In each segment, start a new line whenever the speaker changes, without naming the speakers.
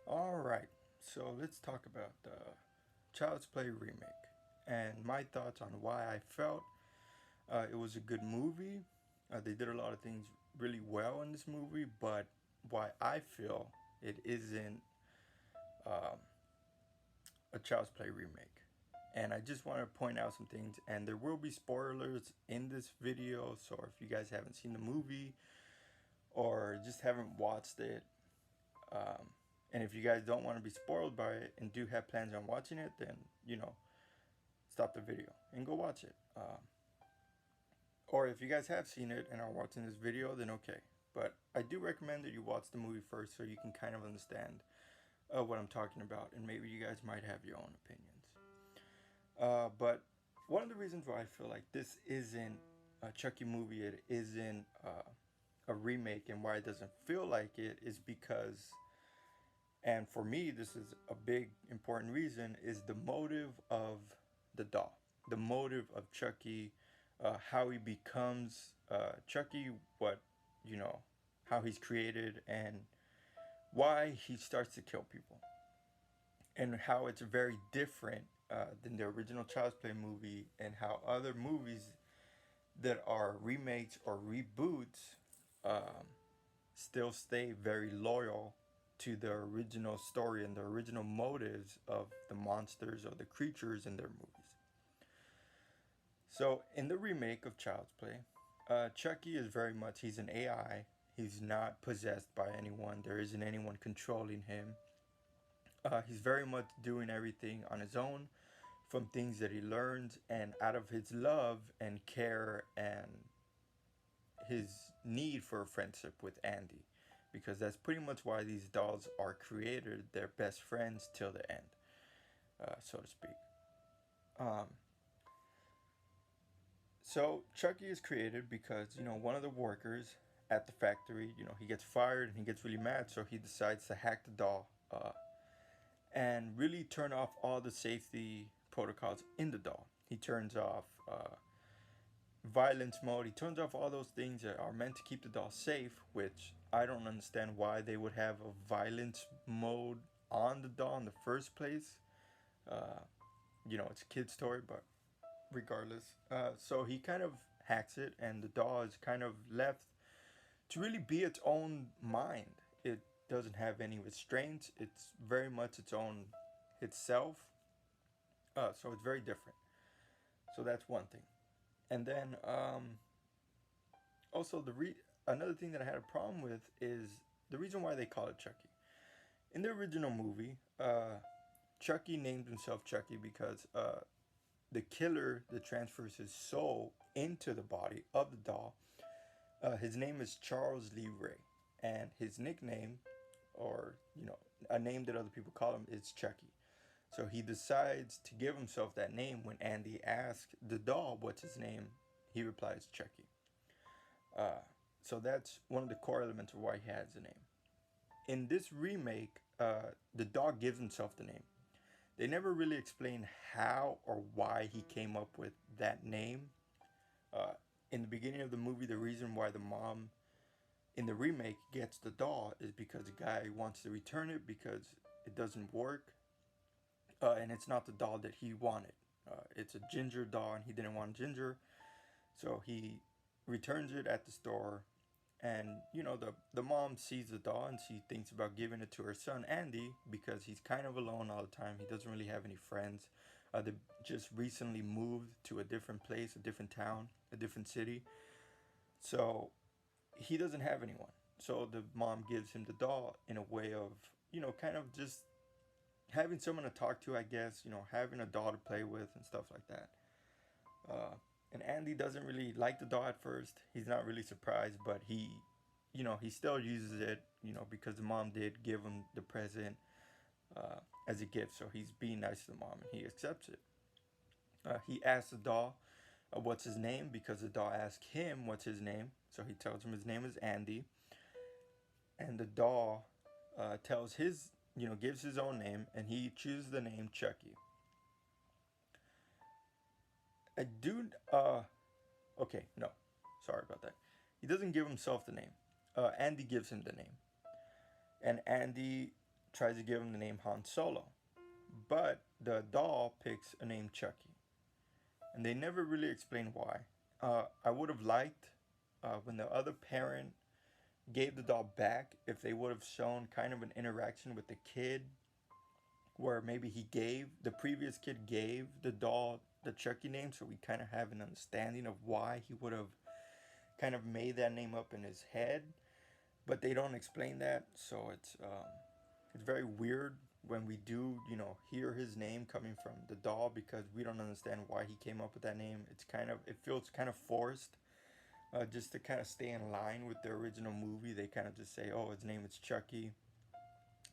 Alright, so let's talk about the Child's Play remake and my thoughts on why I felt it was a good movie. They did a lot of things really well in this movie, but why I feel it isn't um, a Child's Play remake. And I just want to point out some things, and there will be spoilers in this video, so if you guys haven't seen the movie or just haven't watched it, um, and if you guys don't want to be spoiled by it and do have plans on watching it, then stop the video and go watch it. Or if you guys have seen it and are watching this video, then okay. But I do recommend that you watch the movie first so you can kind of understand what I'm talking about, and maybe you guys might have your own opinions. But one of the reasons why I feel like this isn't a Chucky movie, it isn't a remake, and why it doesn't feel like it is because, and for me, this is a big important reason, is the motive of the doll, the motive of Chucky, how he becomes Chucky, what you know, how he's created, and why he starts to kill people, and how it's very different than the original Child's Play movie, and how other movies that are remakes or reboots um, still stay very loyal to the original story and the original motives of the monsters or the creatures in their movies. So in the remake of Child's Play, Chucky is very much, he's an AI. He's not possessed by anyone. There isn't anyone controlling him. He's very much doing everything on his own from things that he learns and out of his love and care and his need for a friendship with Andy. Because that's pretty much why these dolls are created. They're best friends till the end, so to speak. Um, So Chucky is created because one of the workers at the factory, he gets fired and he gets really mad, so he decides to hack the doll and really turn off all the safety protocols in the doll. He turns off violence mode. He turns off all those things that are meant to keep the doll safe, which I don't understand why they would have a violence mode on the doll in the first place. Uh, it's a kid's toy, but regardless. So he kind of hacks it, and the doll is kind of left to really be its own mind. It doesn't have any restraints. It's very much its own itself. So it's very different. So that's one thing. And then also another thing that I had a problem with is the reason why they call it Chucky. In the original movie, Chucky named himself Chucky because the killer that transfers his soul into the body of the doll, his name is Charles Lee Ray, and his nickname, or a name that other people call him, is Chucky. So he decides to give himself that name. When Andy asks the doll what's his name, he replies Chucky. Uh, so that's one of the core elements of why he has the name. In this remake, the dog gives himself the name. They never really explain how or why he came up with that name. Uh, in the beginning of the movie, the reason why the mom in the remake gets the doll is because the guy wants to return it because it doesn't work, and it's not the doll that he wanted. It's a ginger doll, and he didn't want ginger, so he returns it at the store. And the mom sees the doll and she thinks about giving it to her son Andy because he's kind of alone all the time. He doesn't really have any friends. They just recently moved to a different place, a different town, a different city. So he doesn't have anyone. So the mom gives him the doll in a way of, kind of just having someone to talk to, I guess, having a doll to play with and stuff like that. Uh, and Andy doesn't really like the doll at first. He's not really surprised, but he still uses it, because the mom did give him the present as a gift. So he's being nice to the mom and he accepts it. He asks the doll what's his name because the doll asks him what's his name. So he tells him his name is Andy. And the doll tells gives his own name, and he chooses the name Chucky. I do, okay, no, sorry about that. He doesn't give himself the name. Andy gives him the name. And Andy tries to give him the name Han Solo, but the doll picks a name Chucky, and they never really explain why. I would have liked when the other parent gave the doll back if they would have shown kind of an interaction with the kid, where maybe the previous kid gave the doll the Chucky name, so we kind of have an understanding of why he would have kind of made that name up in his head. But they don't explain that, so it's very weird when we do, hear his name coming from the doll, because we don't understand why he came up with that name. It feels kind of forced, just to kind of stay in line with the original movie. They kind of just say, "Oh, his name is Chucky,"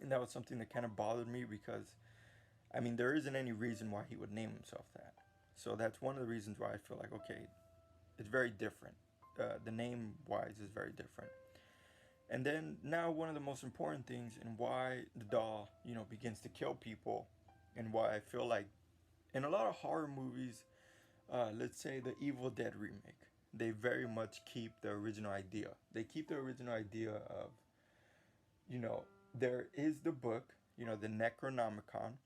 and that was something that kind of bothered me because, I mean, there isn't any reason why he would name himself that. So that's one of the reasons why I feel like, okay, it's very different. The name wise is very different. And then now one of the most important things, and why the doll, begins to kill people, and why I feel like in a lot of horror movies, let's say the Evil Dead remake, they very much keep the original idea. They keep the original idea of, you know, there is the book, the Necronomicon.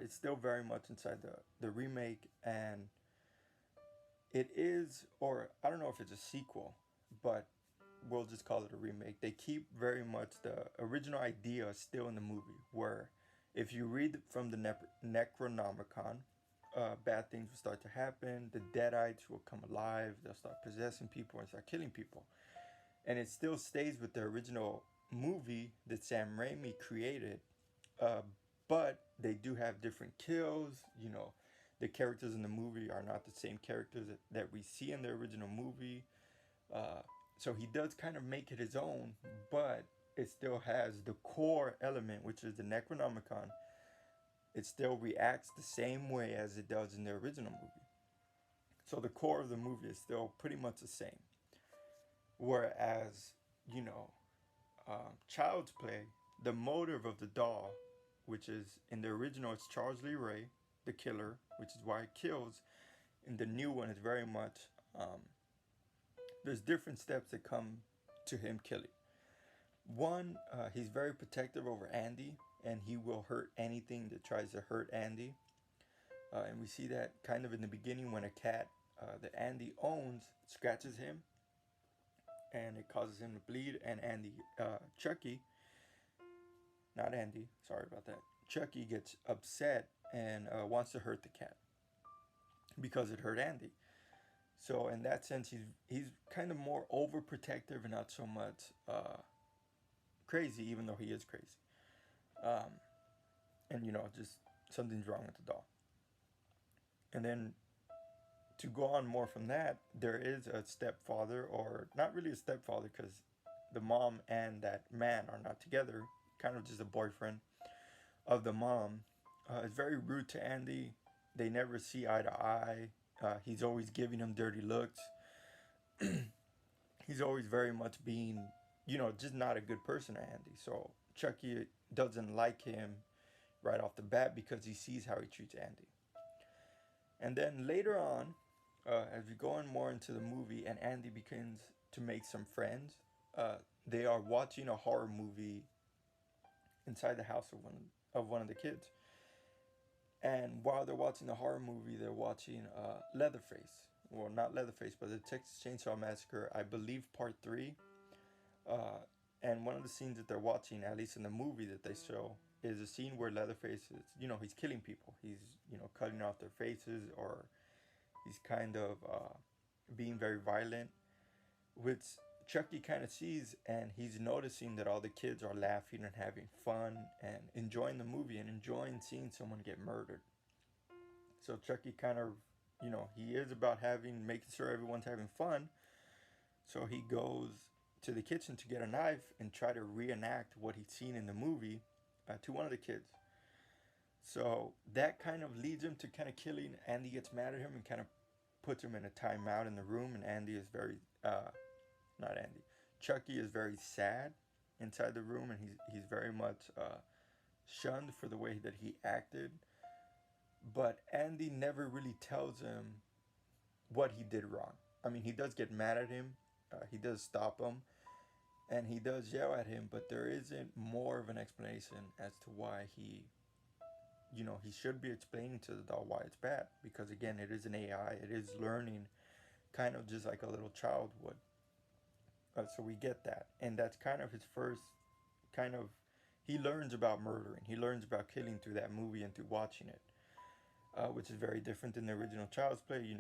It's still very much inside the remake, and it is, or I don't know if it's a sequel, but we'll just call it a remake. They keep very much the original idea still in the movie, where if you read from the Necronomicon, bad things will start to happen. The Deadites will come alive. They'll start possessing people and start killing people. And it still stays with the original movie that Sam Raimi created, uh, but they do have different kills. The characters in the movie are not the same characters that we see in the original movie. Uh, so he does kind of make it his own, but it still has the core element, which is the Necronomicon. It still reacts the same way as it does in the original movie. So the core of the movie is still pretty much the same. Whereas, you know, Child's Play, the motive of the doll, which is in the original, it's Charles Lee Ray, the killer, which is why it kills. In the new one, it's very much, there's different steps that come to him killing. One, he's very protective over Andy, and he will hurt anything that tries to hurt Andy. And we see that kind of in the beginning when a cat that Andy owns scratches him, and it causes him to bleed. And Chucky, not Andy, sorry about that. Chucky gets upset and wants to hurt the cat because it hurt Andy. So in that sense, he's kind of more overprotective and not so much crazy, even though he is crazy. Um, and just something's wrong with the doll. And then to go on more from that, there is a stepfather, or not really a stepfather, because the mom and that man are not together, kind of just a boyfriend of the mom. Is very rude to Andy. They never see eye to eye. He's always giving him dirty looks. He's always very much being, just not a good person to Andy. So Chucky doesn't like him right off the bat because he sees how he treats Andy. And then later on, as we go on more into the movie and Andy begins to make some friends, they are watching a horror movie inside the house of one of the kids. And while they're watching the horror movie, they're watching Leatherface. Well, not Leatherface, but the Texas Chainsaw Massacre, I believe part 3. And one of the scenes that they're watching, at least in the movie that they show, is a scene where Leatherface is, he's killing people. He's, cutting off their faces, or he's kind of being very violent, which Chucky kind of sees, and he's noticing that all the kids are laughing and having fun and enjoying the movie and enjoying seeing someone get murdered. So Chucky kind of, he is about making sure everyone's having fun. So he goes to the kitchen to get a knife and try to reenact what he'd seen in the movie to one of the kids. So that kind of leads him to kind of killing. Andy gets mad at him and kind of puts him in a timeout in the room, and Andy is very, not Andy, Chucky is very sad inside the room, and he's very much shunned for the way that he acted. But Andy never really tells him what he did wrong. I mean, he does get mad at him. He does stop him. and he does yell at him, but there isn't more of an explanation as to why he should be explaining to the doll why it's bad, because again, it is an AI, it is learning kind of just like a little child would. So we get that, and that's kind of his first kind of. He learns about murdering. He learns about killing through that movie and through watching it, which is very different than the original Child's Play.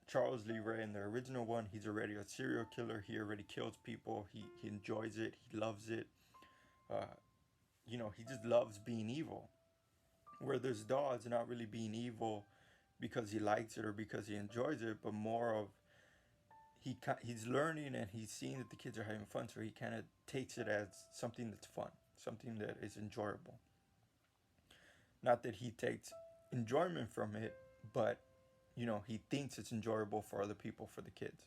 Charles Lee Ray in the original one, he's already a serial killer. He already kills people. He enjoys it. He loves it. Uh, he just loves being evil. Where this doll is not really being evil because he likes it or because he enjoys it, but more of he's learning and he's seeing that the kids are having fun, so he kind of takes it as something that's fun, something that is enjoyable. Not that he takes enjoyment from it, but he thinks it's enjoyable for other people, for the kids.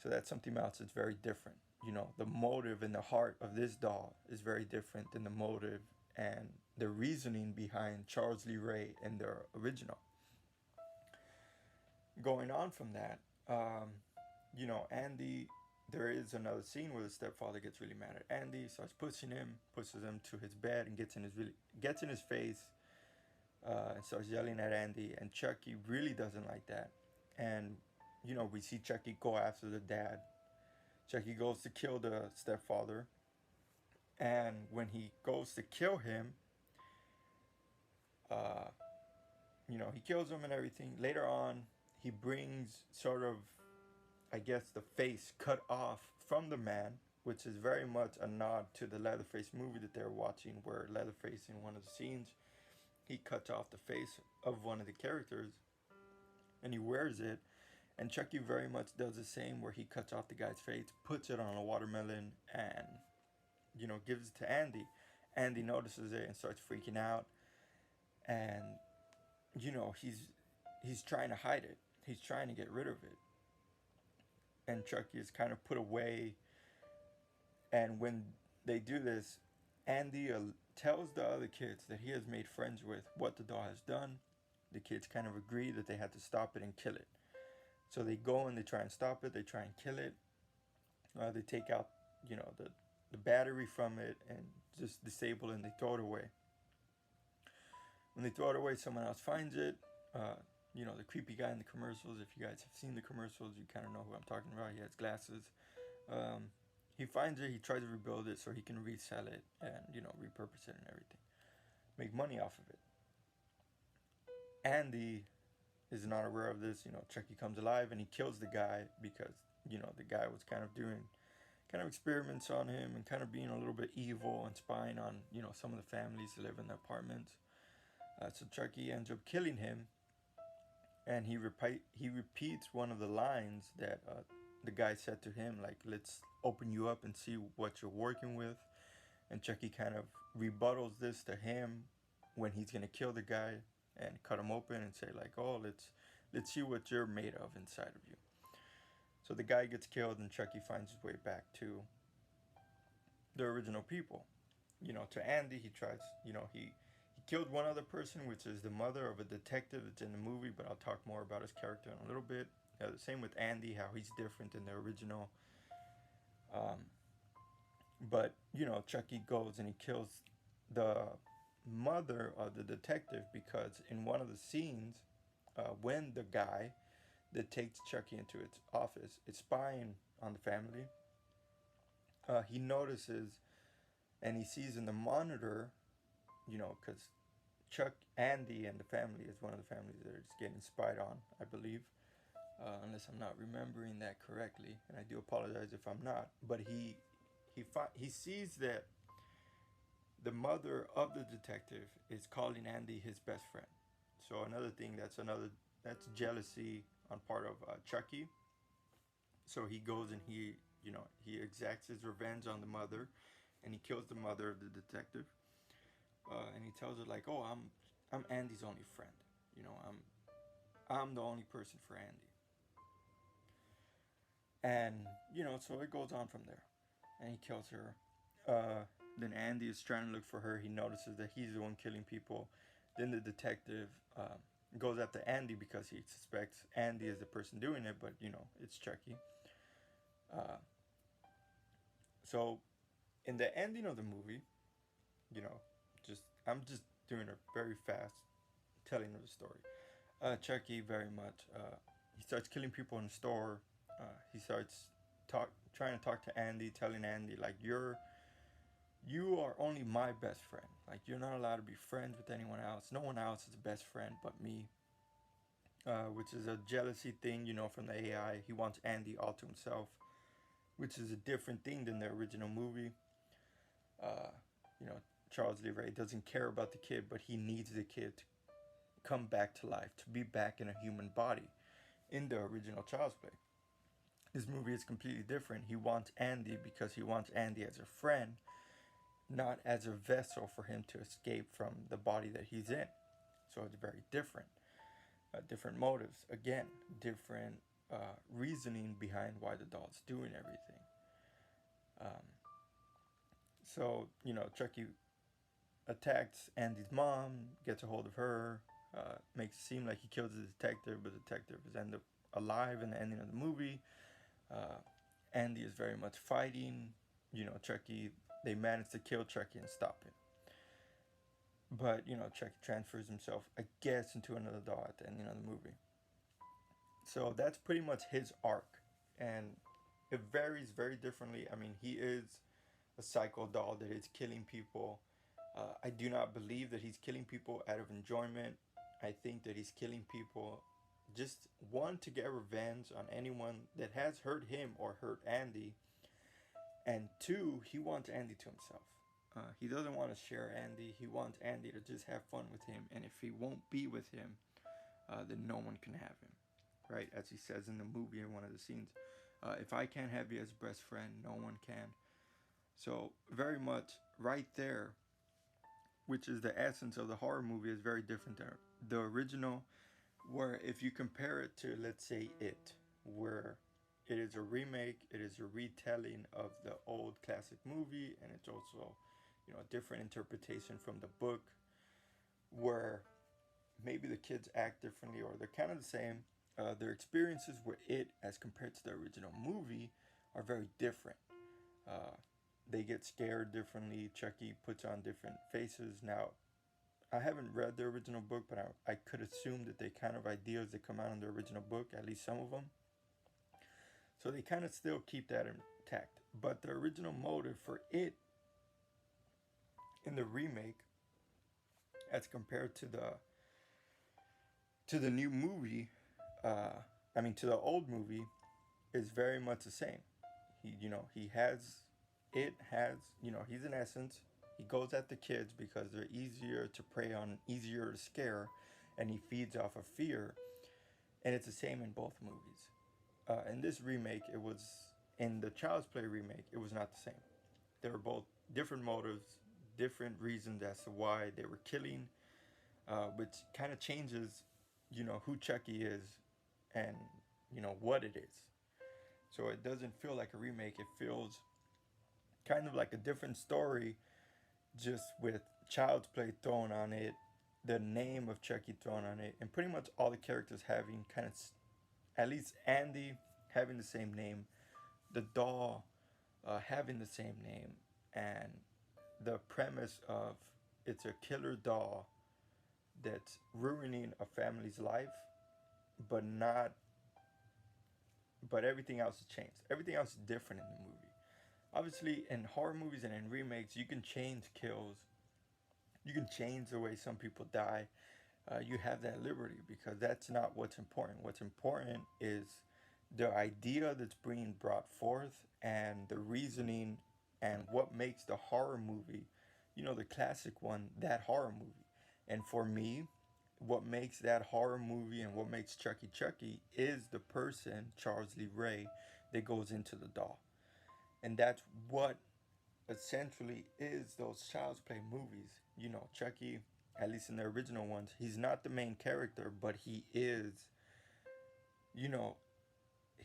So that's something else that's very different. The motive and the heart of this doll is very different than the motive and the reasoning behind Charles Lee Ray in the original. Going on from that, Andy, there is another scene where the stepfather gets really mad at Andy, starts pushing him, pushes him to his bed, and gets in his face, and starts yelling at Andy. And Chucky really doesn't like that. And we see Chucky go after the dad. Chucky goes to kill the stepfather, and when he goes to kill him, uh, he kills him and everything. Later on, he brings sort of, I guess, the face cut off from the man, which is very much a nod to the Leatherface movie that they're watching, where Leatherface, in one of the scenes, he cuts off the face of one of the characters and he wears it. And Chucky very much does the same, where he cuts off the guy's face, puts it on a watermelon, and gives it to Andy. Andy notices it and starts freaking out, and he's trying to hide it. He's trying to get rid of it, and Chucky is kind of put away. And when they do this, Andy tells the other kids that he has made friends with what the doll has done. The kids kind of agree that they had to stop it and kill it. So they go and they try and stop it. They try and kill it. They take out, the battery from it and just disable it, and they throw it away. When they throw it away, someone else finds it. The creepy guy in the commercials. If you guys have seen the commercials, you kind of know who I'm talking about. He has glasses. He finds it. He tries to rebuild it so he can resell it and repurpose it and everything, make money off of it. Andy is not aware of this. Chucky comes alive and he kills the guy because the guy was kind of doing experiments on him and kind of being a little bit evil and spying on some of the families that live in the apartments. So Chucky ends up killing him, and he repeats one of the lines that the guy said to him, like, "Let's open you up and see what you're working with." And Chucky kind of rebuttals this to him when he's gonna kill the guy and cut him open and say, like, "Oh, let's see what you're made of inside of you." So the guy gets killed, and Chucky finds his way back to the original people. To Andy, he tries. He killed one other person, which is the mother of a detective that's in the movie, but I'll talk more about his character in a little bit. The same with Andy, how he's different in the original. But Chucky goes and he kills the mother of the detective, because in one of the scenes, when the guy that takes Chucky into its office is spying on the family, he notices and he sees in the monitor, because Andy and the family is one of the families that are just getting spied on, I believe, unless I'm not remembering that correctly, and I do apologize if I'm not. But he sees that the mother of the detective is calling Andy his best friend. So another thing, that's jealousy on part of Chucky. So he goes and he exacts his revenge on the mother, and he kills the mother of the detective. And he tells her, like, "Oh, I'm Andy's only friend. I'm the only person for Andy." And so it goes on from there, and he kills her. Then Andy is trying to look for her. He notices that he's the one killing people. Then the detective goes after Andy because he suspects Andy is the person doing it, but it's Chucky. So in the ending of the movie, you know, just I'm just doing a very fast telling of the story. Chucky very much. He starts killing people in the store. He starts trying to talk to Andy, telling Andy like you are only my best friend. Like you're not allowed to be friends with anyone else. No one else is a best friend but me. Which is a jealousy thing, from the AI. He wants Andy all to himself, which is a different thing than the original movie. Uh, you know, Charles Lee Ray doesn't care about the kid, but he needs the kid to come back to life, to be back in a human body in the original Child's Play. This movie is completely different. He wants Andy because he wants Andy as a friend, not as a vessel for him to escape from the body that he's in. So it's very different. Different motives, again, different reasoning behind why the doll's doing everything. Um, so, Chucky attacks Andy's mom, gets a hold of her, makes it seem like he kills the detective, but the detective is end up alive in the ending of the movie. Uh, Andy is very much fighting. Chucky, they manage to kill Chucky and stop him. But, Chucky transfers himself, I guess, into another doll at the ending of the movie. So that's pretty much his arc. And it varies very differently. I mean, he is a psycho doll that is killing people. I do not believe that he's killing people out of enjoyment. I think that he's killing people just one to get revenge on anyone that has hurt him or hurt Andy, and two, he wants Andy to himself. He doesn't want to share Andy. He wants Andy to just have fun with him, and if he won't be with him, then no one can have him, right? As he says in the movie in one of the scenes, if I can't have you as best friend, no one can. So very much right there, which is the essence of the horror movie, is very different than the original. Where if you compare it to, let's say, It, where it is a remake, it is a retelling of the old classic movie, and it's also, a different interpretation from the book, where maybe the kids act differently or they're kind of the same. Their experiences with It as compared to the original movie are very different. Uh, they get scared differently. Chucky puts on different faces. Now, I haven't read the original book, but I could assume that they kind of ideas that come out in the original book, at least some of them. So they kind of still keep that intact. But the original motive for It in the remake, as compared to the new movie, to the old movie, is very much the same. He has, it has, he's in essence, he goes at the kids because they're easier to prey on, easier to scare, and he feeds off of fear. And it's the same in both movies. In this remake, in the Child's Play remake, it was not the same. They were both different motives, different reasons as to why they were killing, which kind of changes, who Chucky is and, what it is. So it doesn't feel like a remake. It feels kind of like a different story, just with Child's Play thrown on it, the name of Chucky thrown on it, and pretty much all the characters having kind of, at least Andy having the same name, the doll having the same name, and the premise of it's a killer doll that's ruining a family's life, but not, but everything else has changed. Everything else is different in the movie. Obviously, in horror movies and in remakes, you can change kills. You can change the way some people die. You have that liberty because that's not what's important. What's important is the idea that's being brought forth and the reasoning and what makes the horror movie, the classic one, that horror movie. And for me, what makes that horror movie and what makes Chucky Chucky is the person, Charles Lee Ray, that goes into the doll. And that's what essentially is those Child's Play movies. Chucky, at least in the original ones, he's not the main character, but he is, you know,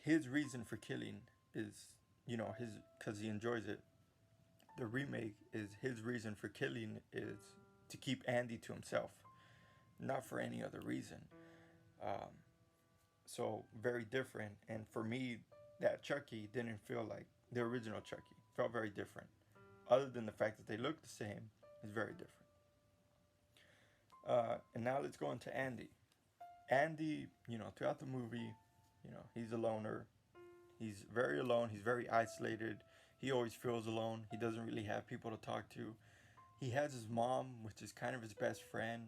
his reason for killing is, his, because he enjoys it. The remake is his reason for killing is to keep Andy to himself, not for any other reason. Um, so very different. And for me, that Chucky didn't feel like the original Chucky. felt very different. Other than the fact that they look the same, it's very different. And now let's go into Andy. Andy, throughout the movie, he's a loner. He's very alone. He's very isolated. He always feels alone. He doesn't really have people to talk to. He has his mom, which is kind of his best friend,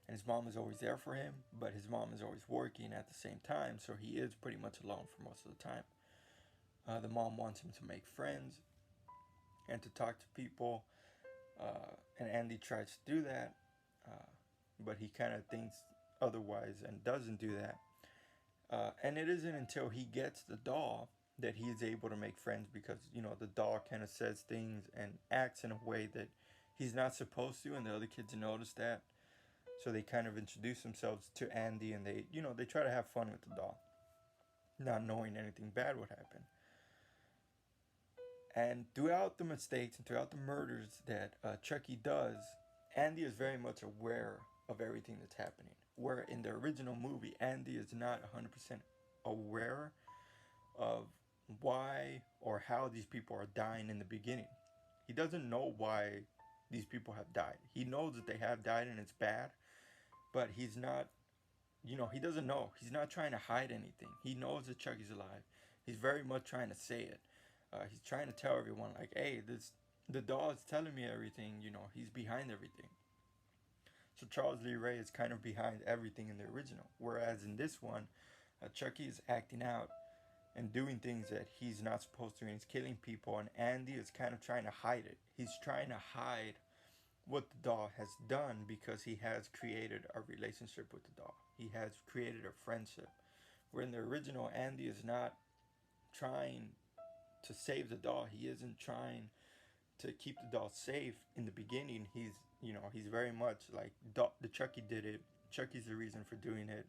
and his mom is always there for him, but his mom is always working at the same time, so he is pretty much alone for most of the time. The mom wants him to make friends and to talk to people, and Andy tries to do that, uh, but he kind of thinks otherwise and doesn't do that. And it isn't until he gets the doll that he is able to make friends because, the doll kind of says things and acts in a way that he's not supposed to, and the other kids notice that. So they kind of introduce themselves to Andy and they try to have fun with the doll, not knowing anything bad would happen. And throughout the mistakes and throughout the murders that Chucky does, Andy is very much aware of everything that's happening. Where in the original movie, Andy is not 100% aware of why or how these people are dying in the beginning. He doesn't know why these people have died. He knows that they have died and it's bad, but he's not, he doesn't know. He's not trying to hide anything. He knows that Chucky's alive. He's very much trying to say it. He's trying to tell everyone, like, hey, the doll is telling me everything, he's behind everything. So Charles Lee Ray is kind of behind everything in the original. Whereas in this one, Chucky is acting out and doing things that he's not supposed to, and he's killing people, and Andy is kind of trying to hide it. He's trying to hide what the doll has done because he has created a relationship with the doll. He has created a friendship. Where in the original, Andy is not trying to save the doll. He isn't trying to keep the doll safe in the beginning. He's very much like the Chucky did it. Chucky's the reason for doing it.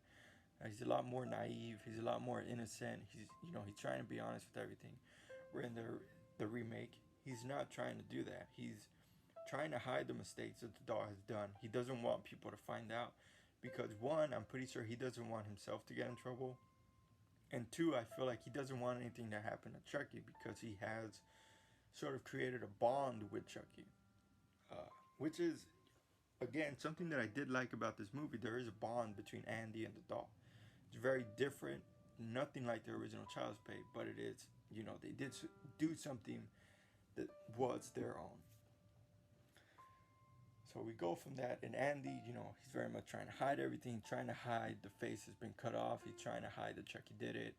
He's a lot more naive. He's a lot more innocent. He's trying to be honest with everything. Where in the remake, he's not trying to do that. He's trying to hide the mistakes that the doll has done. He doesn't want people to find out because one, I'm pretty sure he doesn't want himself to get in trouble, and two, I feel like he doesn't want anything to happen to Chucky because he has sort of created a bond with Chucky, which is again something that I did like about this movie. There is a bond between Andy and the doll. It's very different, nothing like the original Child's Play, but it is, they did do something that was their own. So we go from that, and Andy, he's very much trying to hide everything, trying to hide the face has been cut off. He's trying to hide that Chucky did it.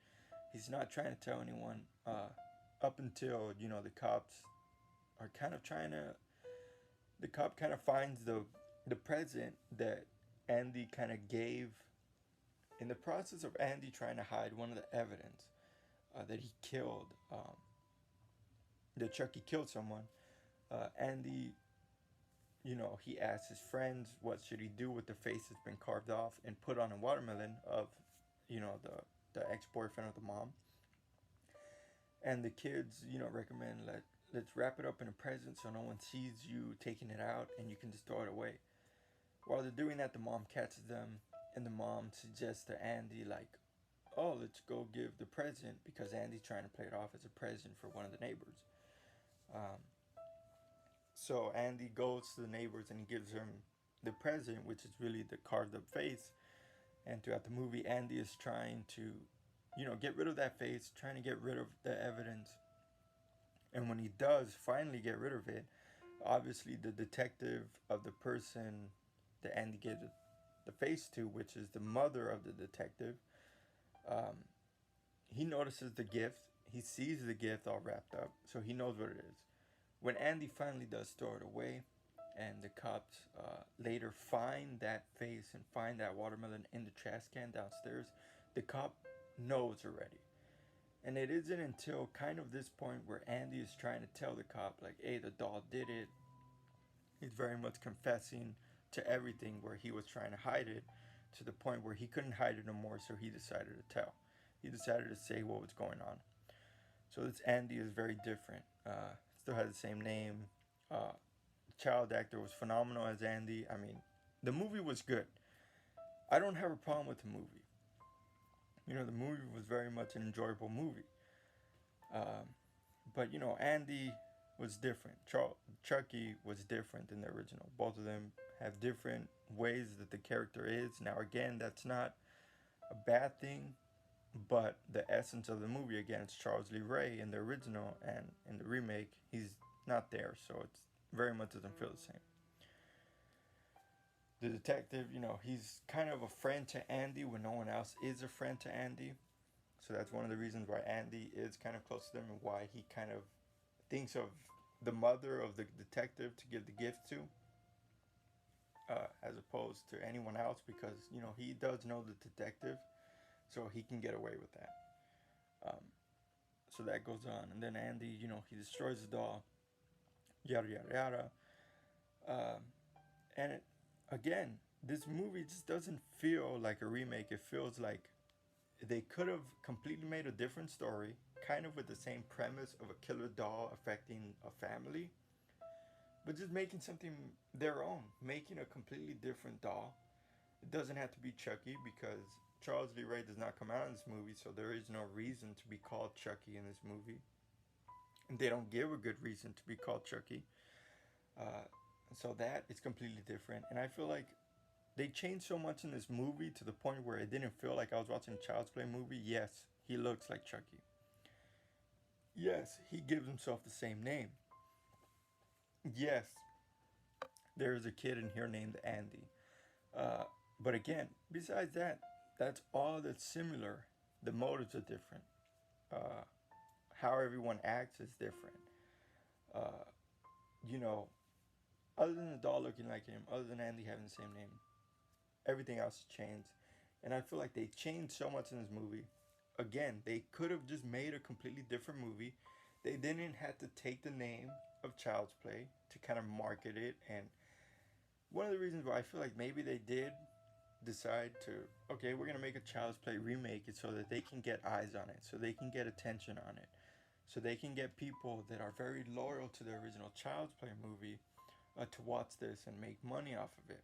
He's not trying to tell anyone up until, the cops are kind of trying to, the cop kind of finds the present that Andy kind of gave in the process of Andy trying to hide one of the evidence that he killed, that Chucky killed someone. Andy, he asked his friends what should he do with the face that's been carved off and put on a watermelon of, the ex-boyfriend of the mom. And the kids, recommend let's wrap it up in a present so no one sees you taking it out and you can just throw it away. While they're doing that, the mom catches them, and the mom suggests to Andy, like, oh, let's go give the present because Andy's trying to play it off as a present for one of the neighbors. So Andy goes to the neighbors and he gives them the present, which is really the carved up face. And throughout the movie, Andy is trying to, get rid of that face, trying to get rid of the evidence. And when he does finally get rid of it, obviously the detective of the person that Andy gave the face to, which is the mother of the detective, he notices the gift. He sees the gift all wrapped up, so he knows what it is. When Andy finally does throw it away, and the cops later find that face and find that watermelon in the trash can downstairs, the cop knows already. And it isn't until kind of this point where Andy is trying to tell the cop, like, hey, the doll did it. He's very much confessing to everything where he was trying to hide it, to the point where he couldn't hide it no more, so he decided to tell. He decided to say what was going on. So this Andy is very different. Still has the same name. The child actor was phenomenal as Andy. I mean, the movie was good. I don't have a problem with the movie. The movie was very much an enjoyable movie. But Andy, was different. Chucky was different than the original. Both of them have different ways that the character is. Now, again, that's not a bad thing, but the essence of the movie, again, it's Charles Lee Ray in the original, and in the remake, he's not there, so it's very much doesn't feel the same. The detective, he's kind of a friend to Andy when no one else is a friend to Andy. So that's one of the reasons why Andy is kind of close to them and why he kind of thinks of the mother of the detective to give the gift to, as opposed to anyone else, because he does know the detective, so he can get away with that. Um, so that goes on, and then Andy, he destroys the doll, yada yada yada. Um, and again, this movie just doesn't feel like a remake. It feels like they could have completely made a different story, kind of with the same premise of a killer doll affecting a family, but just making something their own, making a completely different doll. It doesn't have to be Chucky because Charles Lee Ray does not come out in this movie, so there is no reason to be called Chucky in this movie. And they don't give a good reason to be called Chucky. Uh, so that is completely different. And I feel like they changed so much in this movie to the point where it didn't feel like I was watching a Child's Play movie. Yes, he looks like Chucky. Yes, he gives himself the same name. Yes, there's a kid in here named Andy. Uh, but again, besides that, that's all that's similar. The motives are different. Uh, how everyone acts is different. Uh, you know, other than the doll looking like him, other than Andy having the same name, everything else has changed. And I feel like they changed so much in this movie. Again, they could have just made a completely different movie. They didn't have to take the name of Child's Play to kind of market it. And one of the reasons why I feel like maybe they did decide to, okay, we're going to make a Child's Play remake it so that they can get eyes on it, so they can get attention on it, so they can get people that are very loyal to the original Child's Play movie to watch this and make money off of it.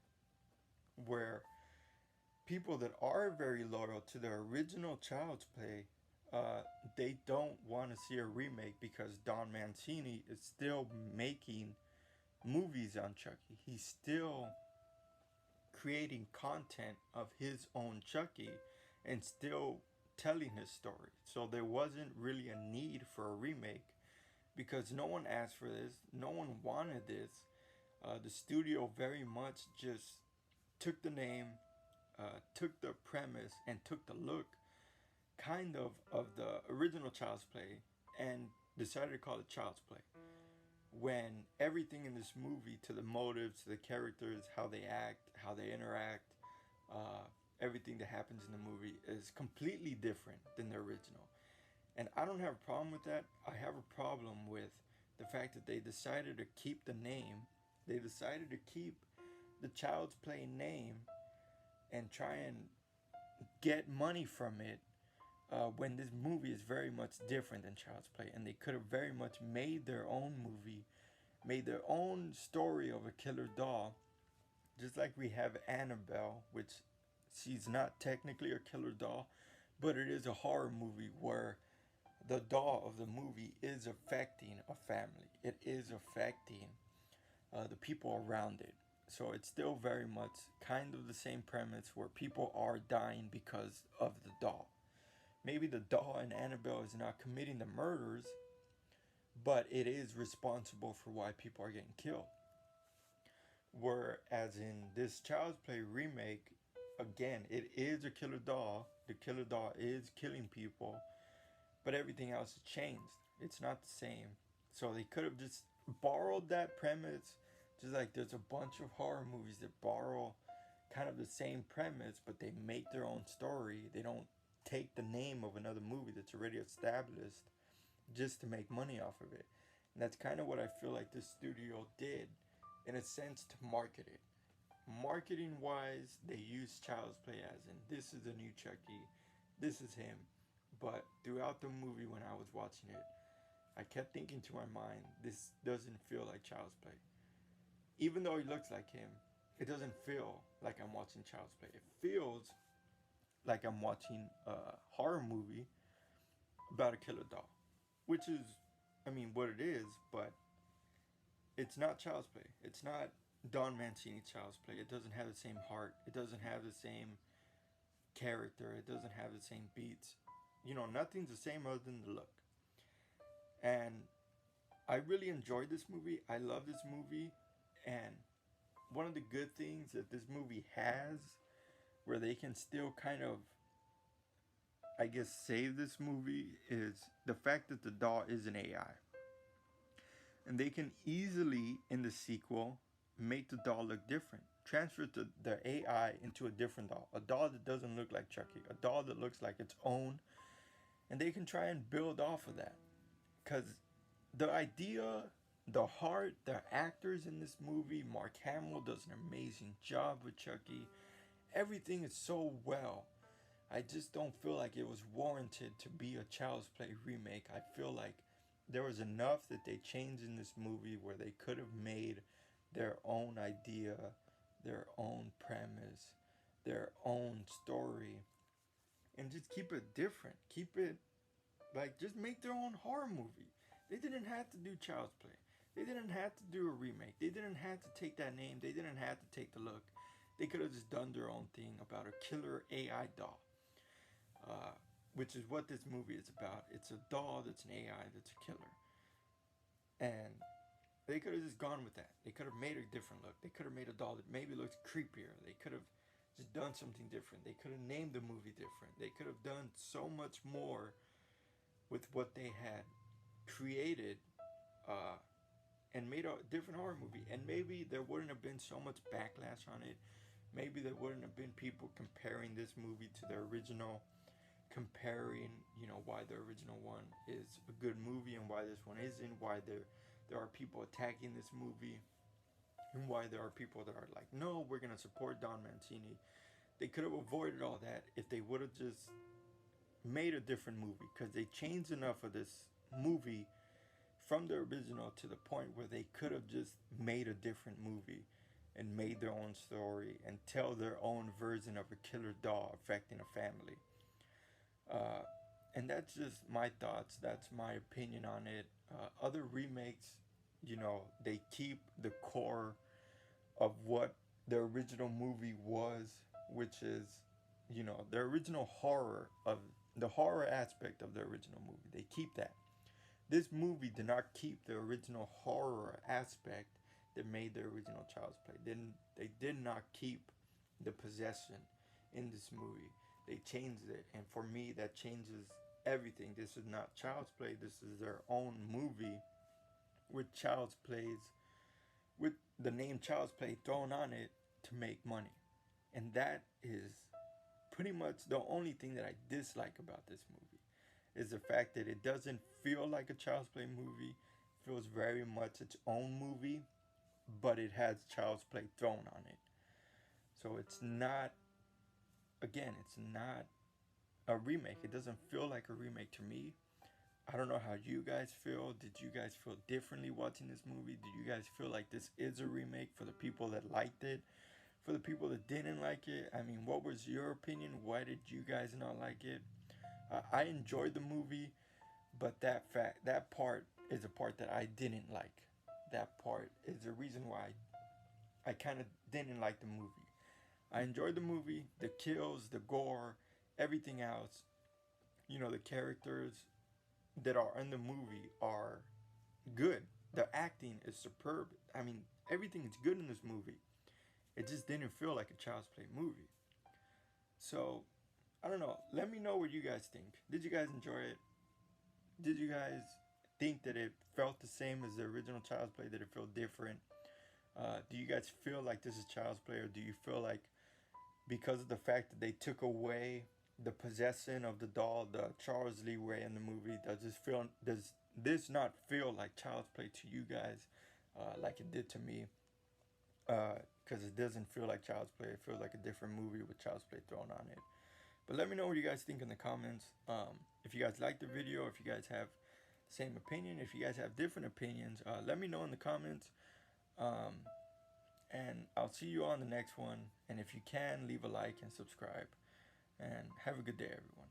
Where people that are very loyal to the original Child's Play, uh, they don't want to see a remake because Don Mancini is still making movies on Chucky. He's still creating content of his own Chucky and still telling his story. So there wasn't really a need for a remake because no one asked for this, no one wanted this. The studio very much just took the name, took the premise, and took the look kind of the original Child's Play and decided to call it Child's Play. When everything in this movie, to the motives, to the characters, how they act, how they interact, uh, everything that happens in the movie is completely different than the original. And I don't have a problem with that. I have a problem with the fact that they decided to keep the name. They decided to keep the Child's Play name and try and get money from it when this movie is very much different than Child's Play. And they could have very much made their own movie, made their own story of a killer doll. Just like we have Annabelle, which she's not technically a killer doll, but it is a horror movie where the doll of the movie is affecting a family. It is affecting the people around it. So it's still very much kind of the same premise where people are dying because of the doll. Maybe the doll in Annabelle is not committing the murders, but it is responsible for why people are getting killed. Whereas in this Child's Play remake, again, it is a killer doll. The killer doll is killing people, but everything else has changed. It's not the same. So they could have just borrowed that premise, just like there's a bunch of horror movies that borrow kind of the same premise, but they make their own story. They don't take the name of another movie that's already established just to make money off of it. And that's kind of what I feel like this studio did, in a sense, to market it. Marketing wise, they use Child's Play as in, this is a new Chucky, this is him. But throughout the movie, when I was watching it, I kept thinking to my mind, this doesn't feel like Child's Play. Even though he looks like him, it doesn't feel like I'm watching Child's Play. It feels like I'm watching a horror movie about a killer doll, which is, I mean, what it is, but it's not Child's Play. It's not Don Mancini Child's Play. It doesn't have the same heart. It doesn't have the same character. It doesn't have the same beats. You know, nothing's the same other than the look. And I really enjoyed this movie. I love this movie. And one of the good things that this movie has, where they can still kind of, I guess, save this movie, is the fact that the doll is an AI. And they can easily, in the sequel, make the doll look different. Transfer the AI into a different doll. A doll that doesn't look like Chucky. A doll that looks like its own. And they can try and build off of that. Because the idea, the heart, the actors in this movie, Mark Hamill does an amazing job with Chucky. Everything is so well. I just don't feel like it was warranted to be a Child's Play remake. I feel like there was enough that they changed in this movie where they could have made their own idea, their own premise, their own story, and just keep it different. Keep it like, just make their own horror movie. They didn't have to do Child's Play. They didn't have to do a remake. They didn't have to take that name. They didn't have to take the look. They could have just done their own thing about a killer AI doll. Which is what this movie is about. It's a doll that's an AI that's a killer. And they could have just gone with that. They could have made a different look. They could have made a doll that maybe looks creepier. They could have just done something different. They could have named the movie different. They could have done so much more with what they had created, and made a different horror movie. And maybe there wouldn't have been so much backlash on it. Maybe there wouldn't have been people comparing this movie to the original, comparing, why the original one is a good movie and why this one isn't, why there are people attacking this movie, and why there are people that are like, no, we're going to support Don Mancini. They could have avoided all that if they would have just made a different movie, because they changed enough of this movie from the original to the point where they could have just made a different movie and made their own story and tell their own version of a killer doll affecting a family. And that's just my thoughts. That's my opinion on it. Other remakes, they keep the core of what the original movie was, which is, the original horror of the horror aspect of the original movie. They keep that. This movie did not keep the original horror aspect that made the original Child's Play. They did not keep the possession in this movie. They changed it, and for me, that changes everything. This is not Child's Play. This is their own movie with Child's Plays, with the name Child's Play thrown on it to make money. And that is pretty much the only thing that I dislike about this movie, is the fact that it doesn't feel like a Child's Play movie. It feels very much its own movie, but it has Child's Play thrown on it. So it's not, again, it's not a remake. It doesn't feel like a remake to me. I don't know how you guys feel. Did you guys feel differently watching this movie? Did you guys feel like this is a remake for the people that liked it? For the people that didn't like it? I mean, what was your opinion? Why did you guys not like it? I enjoyed the movie, but that part is a part that I didn't like. That part is the reason why I kind of didn't like the movie. I enjoyed the movie, the kills, the gore, everything else. The characters that are in the movie are good. The acting is superb. I mean, everything is good in this movie. It just didn't feel like a Child's Play movie. So, I don't know. Let me know what you guys think. Did you guys enjoy it? Did you guys think that it felt the same as the original Child's Play? Did it feel different? Do you guys feel like this is Child's Play, or do you feel like, because of the fact that they took away the possession of the doll, the Charles Lee Ray in the movie, does this not feel like Child's Play to you guys, like it did to me? Because it doesn't feel like Child's Play. It feels like a different movie with Child's Play thrown on it. But let me know what you guys think in the comments. If you guys like the video, if you guys have the same opinion, if you guys have different opinions, let me know in the comments. And I'll see you on the next one. And if you can, leave a like and subscribe. And have a good day, everyone.